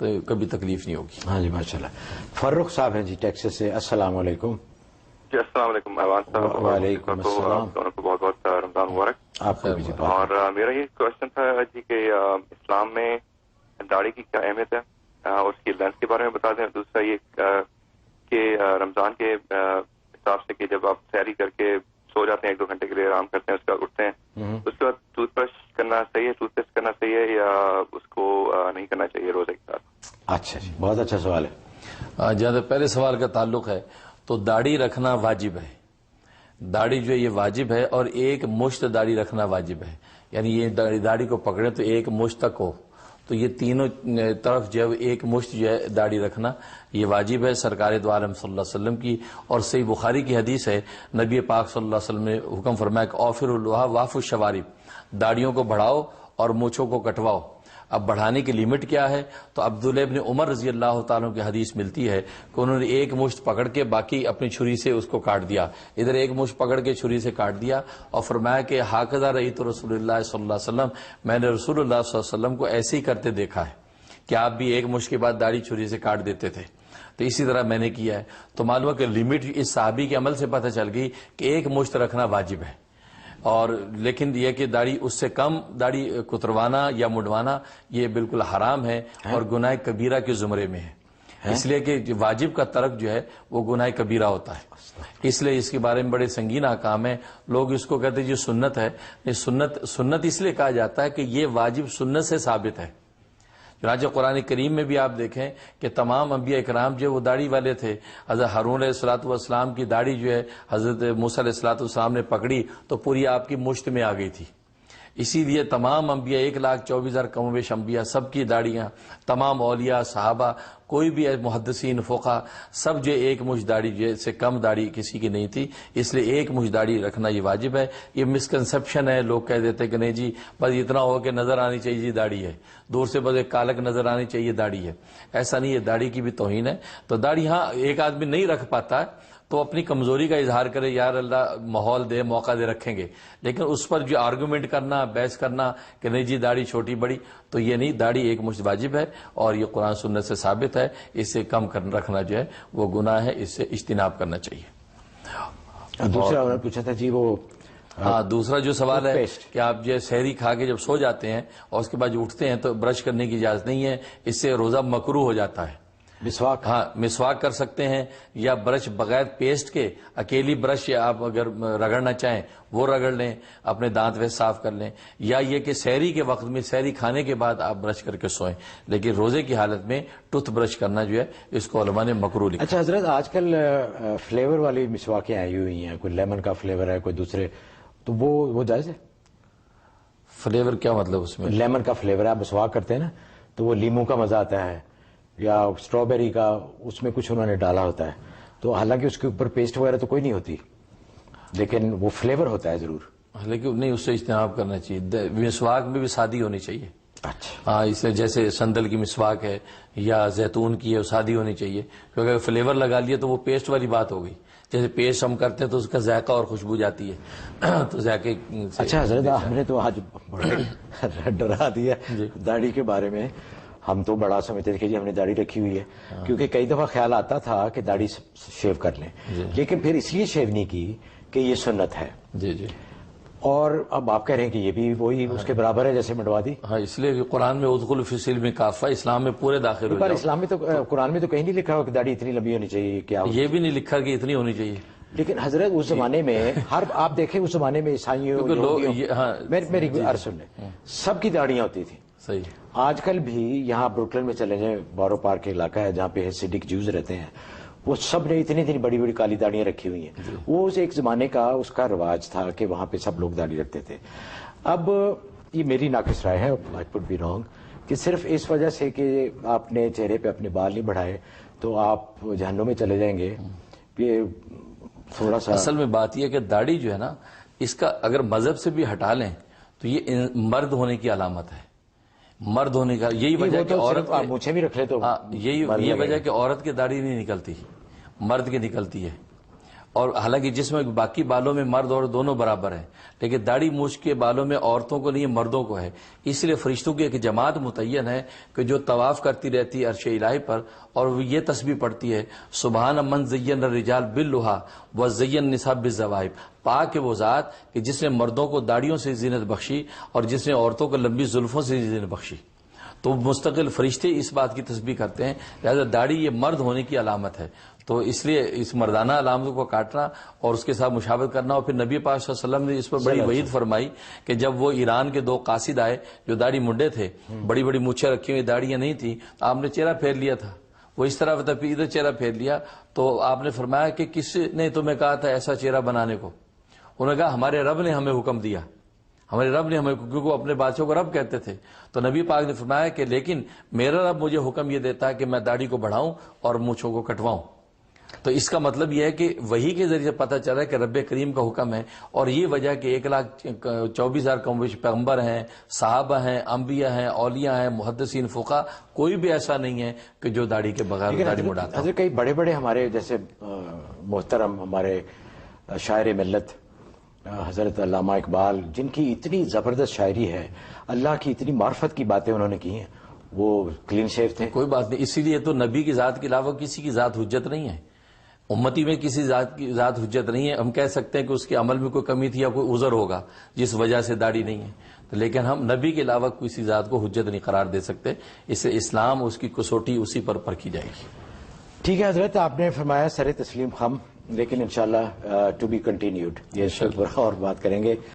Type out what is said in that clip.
تو کبھی تکلیف نہیں ہوگی. ہاں جی ماشاءاللہ. فاروق صاحب ہیں جی ٹیکساس سے. السلام علیکم. جی السلام علیکم ایوان صاحب. وعلیکم السلام. دونوں کو بہت بہت رمضان مبارک. آپ کو بھی. اور میرا یہ کوشچن تھا جی کہ اسلام میں داڑھی کی کیا اہمیت ہے اور اس کی لینس کے بارے میں بتا دیں. دوسرا یہ کہ رمضان کے حساب سے کہ جب آپ سحری کر کے سو جاتے ہیں 1-2 گھنٹے کے لیے آرام کرتے ہیں اس کے بعد اٹھتے ہیں اس کے بعد ٹوتھ برش کرنا صحیح ہے, ٹوتھ پیسٹ کرنا صحیح ہے یا اس کو نہیں کرنا چاہیے روزے کے ساتھ؟ اچھا جی بہت اچھا سوال ہے. جہاں تک پہلے سوال کا تعلق ہے تو داڑھی رکھنا واجب ہے. داڑھی جو ہے یہ واجب ہے اور ایک مشت داڑھی رکھنا واجب ہے. یعنی یہ داڑھی کو پکڑے تو ایک مشت تک ہو, تو یہ تینوں طرف جو ہے ایک مشت جو ہے داڑھی رکھنا یہ واجب ہے. سرکار دو عالم صلی اللہ علیہ وسلم کی اور صحیح بخاری کی حدیث ہے, نبی پاک صلی اللہ علیہ وسلم نے حکم فرمایا کہ اوفر الوہا واف الشوارب, داڑھیوں کو بڑھاؤ اور مونچھوں کو کٹواؤ. اب بڑھانے کی لمٹ کیا ہے؟ تو عبداللہ ابن عمر رضی اللہ تعالیٰ کی حدیث ملتی ہے کہ انہوں نے ایک مشت پکڑ کے باقی اپنی چھری سے اس کو کاٹ دیا. ادھر ایک مشت پکڑ کے چھری سے کاٹ دیا اور فرمایا کہ ہاکذا رأیت رسول اللہ صلی اللہ علیہ وسلم, میں نے رسول اللہ صلی اللہ علیہ وسلم کو ایسے ہی کرتے دیکھا ہے کہ آپ بھی ایک مشت کے بعد داڑھی چھری سے کاٹ دیتے تھے, تو اسی طرح میں نے کیا ہے. تو معلوم ہے کہ لمٹ اس صحابی کے عمل سے پتہ چل گئی کہ ایک مشت رکھنا واجب ہے. اور لیکن یہ کہ داڑھی اس سے کم داڑھی کتروانا یا مڈوانا یہ بالکل حرام ہے اور گناہ کبیرہ کے زمرے میں ہے. اس لیے کہ واجب کا ترک جو ہے وہ گناہ کبیرہ ہوتا ہے. اس لیے اس کے بارے میں بڑے سنگین احکام ہیں. لوگ اس کو کہتے ہیں جو سنت ہے, سنت اس لیے کہا جاتا ہے کہ یہ واجب سنت سے ثابت ہے. چنانچہ قرآن کریم میں بھی آپ دیکھیں کہ تمام انبیاء اکرام جو وہ داڑھی والے تھے. حضرت ہارون علیہ الصلوۃ والسلام کی داڑھی جو ہے حضرت موسیٰ علیہ الصلوۃ والسلام نے پکڑی تو پوری آپ کی مشت میں آ گئی تھی. اسی لیے تمام انبیاء 1,24,000 کم و بیش انبیاء سب کی داڑیاں, تمام اولیاء صحابہ کوئی بھی محدثین فقہا سب جو ایک مشت داڑھی جو سے کم داڑھی کسی کی نہیں تھی. اس لیے ایک مشت داڑھی رکھنا یہ واجب ہے. یہ مسکنسپشن ہے, لوگ کہہ دیتے کہ نہیں جی بس اتنا ہو کہ نظر آنی چاہیے جی داڑھی ہے, دور سے بس ایک کالک نظر آنی چاہیے داڑھی ہے. ایسا نہیں ہے, داڑھی کی بھی توہین ہے. تو داڑھی ہاں ایک آدمی نہیں رکھ پاتا ہے تو اپنی کمزوری کا اظہار کرے, یار اللہ ماحول دے موقع دے رکھیں گے, لیکن اس پر جو آرگومنٹ کرنا بحث کرنا کہ نہیں جی داڑھی چھوٹی بڑی, تو یہ نہیں. داڑھی ایک مشت واجب ہے اور یہ قرآن سنت سے ثابت ہے. اس سے کم رکھنا جو ہے وہ گناہ ہے, اس سے اجتناب کرنا چاہیے. دوسرا انہوں نے پوچھا تھا جی وہ دوسرا جو سوال ہے کہ آپ جو سحری کھا کے جب سو جاتے ہیں اور اس کے بعد جو اٹھتے ہیں تو برش کرنے کی اجازت نہیں ہے, اس سے روزہ مکروہ ہو جاتا ہے. مسواک, ہاں مسواک کر سکتے ہیں یا برش بغیر پیسٹ کے اکیلی برش آپ اگر رگڑنا چاہیں وہ رگڑ لیں, اپنے دانت ویسے صاف کر لیں, یا یہ کہ سحری کے وقت میں سحری کھانے کے بعد آپ برش کر کے سوئیں. لیکن روزے کی حالت میں ٹوتھ برش کرنا جو ہے اس کو علماء نے مکروہ لکھا. اچھا حضرت آج کل فلیور والی مسواکیں آئی ہوئی ہیں, کوئی لیمن کا فلیور ہے کوئی دوسرے, تو وہ جائز ہے؟ فلیور کیا مطلب اس میں؟ لیمن کا فلیور ہے, آپ مسواک کرتے ہیں نا تو وہ لیمو کا مزہ آتا ہے یا اسٹرابیری کا, اس میں کچھ انہوں نے ڈالا ہوتا ہے. تو حالانکہ اس کے اوپر پیسٹ وغیرہ تو کوئی نہیں ہوتی لیکن وہ فلیور ہوتا ہے ضرور. لیکن نہیں, اس سے اجتناب کرنا چاہیے. مسواک میں بھی سادی ہونی چاہیے. اچھا ہاں, اس سے جیسے سندل کی مسواک ہے یا زیتون کی ہے سادی ہونی چاہیے, کیونکہ اگر فلیور لگا لیے تو وہ پیسٹ والی بات ہو گئی. جیسے پیسٹ ہم کرتے ہیں تو اس کا ذائقہ اور خوشبو جاتی ہے تو ذائقے. اچھا حضرت ہم نے تو آج ڈرا دیا داڑھی کے بارے میں. ہم تو بڑا سمجھتے تھے کہ جی ہم نے داڑھی رکھی ہوئی ہے, کیونکہ کئی دفعہ خیال آتا تھا کہ داڑھی شیو کر لیں, لیکن پھر اس لیے شیو نہیں کی کہ یہ سنت ہے. جی جی. اور اب آپ کہہ رہے ہیں کہ یہ بھی وہی اس کے برابر ہے جیسے منڈوا دی. ہاں, اس لیے کہ قرآن میں ادخلوا فی السلم کافہ, اسلام میں پورے داخل ہو جاؤ. اسلام میں تو قرآن میں تو کہیں نہیں لکھا ہو کہ داڑھی اتنی لمبی ہونی چاہیے, کیا یہ بھی نہیں لکھا کہ اتنی ہونی چاہیے. لیکن حضرت اس زمانے میں آپ دیکھیں اس زمانے میں عیسائیوں میری عرض سن لیں سب کی داڑیاں ہوتی تھیں. صحیح. آج کل بھی یہاں بروکلن میں چلے جائیں, بارو پارک کے علاقہ ہے جہاں پہ ہیسیڈک جوز رہتے ہیں, وہ سب نے اتنی بڑی بڑی کالی داڑیاں رکھی ہوئی ہیں. وہ ایک زمانے کا اس کا رواج تھا کہ وہاں پہ سب لوگ داڑھی رکھتے تھے. اب یہ میری ناقص رائے ہے, آئی کڈ بی رانگ, کہ صرف اس وجہ سے کہ آپ نے چہرے پہ اپنے بال نہیں بڑھائے تو آپ جہنم میں چلے جائیں گے. یہ تھوڑا سا اصل میں بات یہ کہ داڑھی جو ہے نا, اس کا اگر مذہب سے بھی ہٹا لیں تو یہ مرد ہونے کی علامت ہے. مرد ہونے کا یہی وجہ کہ عورت مجھے بھی رکھ لے تو یہی وجہ کہ عورت کی داڑھی نہیں نکلتی, مرد کی نکلتی ہے. اور حالانکہ جس میں باقی بالوں میں مرد اور دونوں برابر ہیں، لیکن داڑھی مونچھ کے بالوں میں عورتوں کو نہیں، مردوں کو ہے. اس لیے فرشتوں کی ایک جماعت متعین ہے کہ جو طواف کرتی رہتی ہے عرش الہی پر، اور وہ یہ تسبیح پڑھتی ہے سبحان من زین الرجال باللحا وزین النساء بالزوائب. پاک ہے وہ ذات کہ جس نے مردوں کو داڑھیوں سے زینت بخشی اور جس نے عورتوں کو لمبی زلفوں سے زینت بخشی. تو مستقل فرشتے اس بات کی تسبیح کرتے ہیں. لہذا داڑھی یہ مرد ہونے کی علامت ہے، تو اس لیے اس مردانہ علامتوں کو کاٹنا اور اس کے ساتھ مشابہت کرنا. اور پھر نبی پاک صلی اللہ علیہ وسلم نے اس پر بڑی وعید فرمائی کہ جب وہ ایران کے 2 قاصد آئے جو داڑھی منڈے تھے، بڑی بڑی مونچھیں رکھی ہوئی، داڑھیاں نہیں تھیں، آپ نے چہرہ پھیر لیا تھا. وہ اس طرح ادھر چہرہ پھیر لیا، تو آپ نے فرمایا کہ کس نے تمہیں کہا تھا ایسا چہرہ بنانے کو؟ انہوں نے کہا ہمارے رب نے ہمیں حکم دیا، ہمارے رب نے ہمیں، کیونکہ وہ اپنے بادشاہ کو رب کہتے تھے. تو نبی پاک نے فرمایا کہ لیکن میرا رب مجھے حکم یہ دیتا ہے کہ میں داڑھی کو بڑھاؤں اور مونچھوں کو کٹواؤں. تو اس کا مطلب یہ ہے کہ وحی کے ذریعے پتہ چلا ہے کہ رب کریم کا حکم ہے. اور یہ وجہ کہ 1,24,000 کم بیش پیغمبر ہیں، صحابہ ہیں، انبیاء ہیں، اولیاء ہیں، محدثین، فقہا، کوئی بھی ایسا نہیں ہے کہ جو داڑھی کے بغیر داڑھی مڈاتا. حضرت کئی بڑے بڑے ہمارے جیسے محترم ہمارے شاعر ملت حضرت علامہ اقبال، جن کی اتنی زبردست شاعری ہے، اللہ کی اتنی معرفت کی باتیں انہوں نے کی ہیں، وہ کلین شیو تھے. کوئی بات نہیں. اسی لیے تو نبی کی ذات کے علاوہ کسی کی ذات حجت نہیں ہے. امتی میں کسی ذات کی ذات حجت نہیں ہے. ہم کہہ سکتے ہیں کہ اس کے عمل میں کوئی کمی تھی یا کوئی عذر ہوگا جس وجہ سے داڑھی نہیں ہے، لیکن ہم نبی کے علاوہ کسی ذات کو حجت نہیں قرار دے سکتے. اس سے اسلام، اس کی کسوٹی اسی پر پرکھی جائے گی. ٹھیک ہے حضرت، آپ نے فرمایا سر تسلیم خم، لیکن انشاءاللہ ٹو بی کنٹینیوڈ، یہ اس پر اور بات کریں گے.